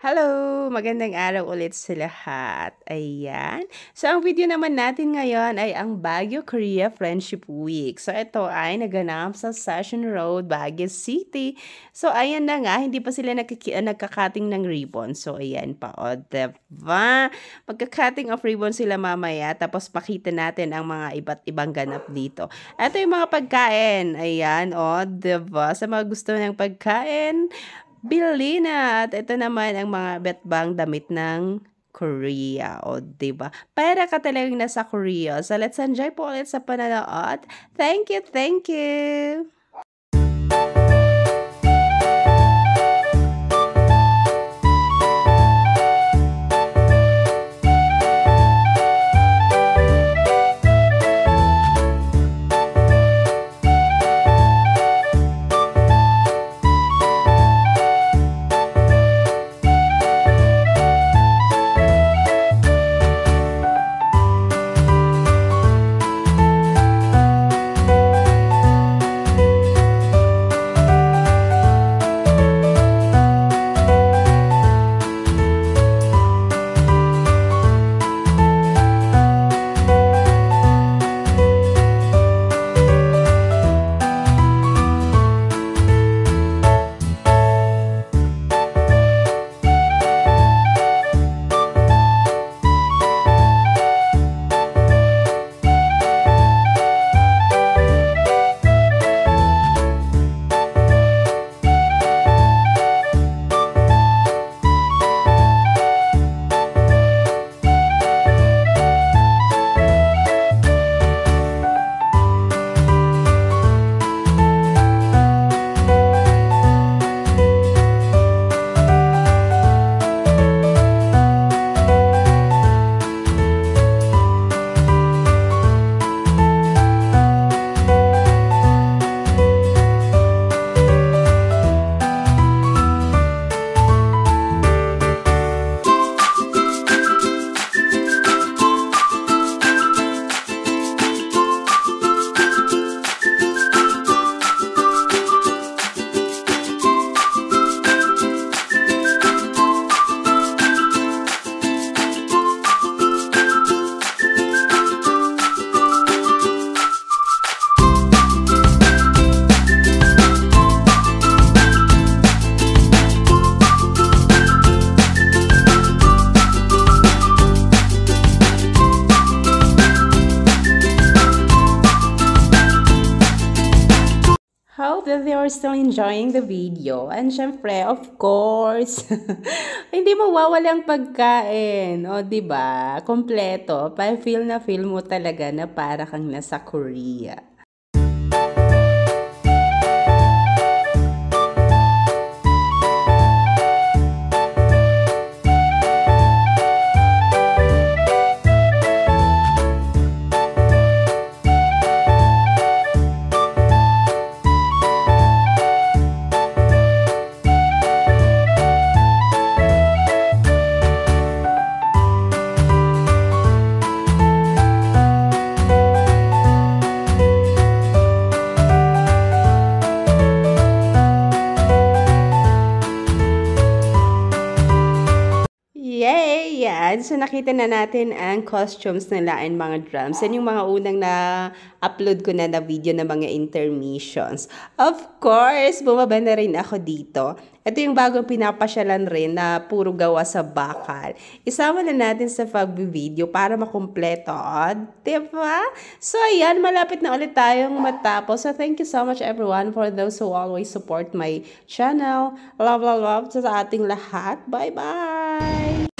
Hello! Magandang araw ulit sa lahat. Ayan. So, ang video naman natin ngayon ay ang Baguio Korea Friendship Week. So, ito ay naganap sa Session Road, Baguio City. So, ayan na nga, hindi pa sila nagkakating ng ribbon. So, ayan pa. O, diba? Magkakating of ribbon sila mamaya. Tapos, pakita natin ang mga iba't ibang ganap dito. Ito yung mga pagkain. Ayan, o, diba? Sa mga gusto ng pagkain, bili na. At ito naman ang mga betbang damit ng Korea. O, diba? Para ka talagang nasa Korea. So, let's enjoy po ulit sa pananood. Thank you, thank you! Hope that they are still enjoying the video. And syempre, of course, hindi mawawala ang pagkain. O, diba? Kompleto. Pa-feel na feel mo talaga na para kang nasa Korea. Yay! Yan. So, nakita na natin ang costumes nila and mga drums. Yan yung mga unang na-upload ko na video na mga intermissions. Of course, bumaba na rin ako dito. Ito yung bagong pinapasyalan rin na puro gawa sa bakal. Isama na natin sa pag-video para makumpleto. Diba? So, ayan. Malapit na ulit tayong matapos. So, thank you so much everyone for those who always support my channel. Love, love, love sa ating lahat. Bye-bye!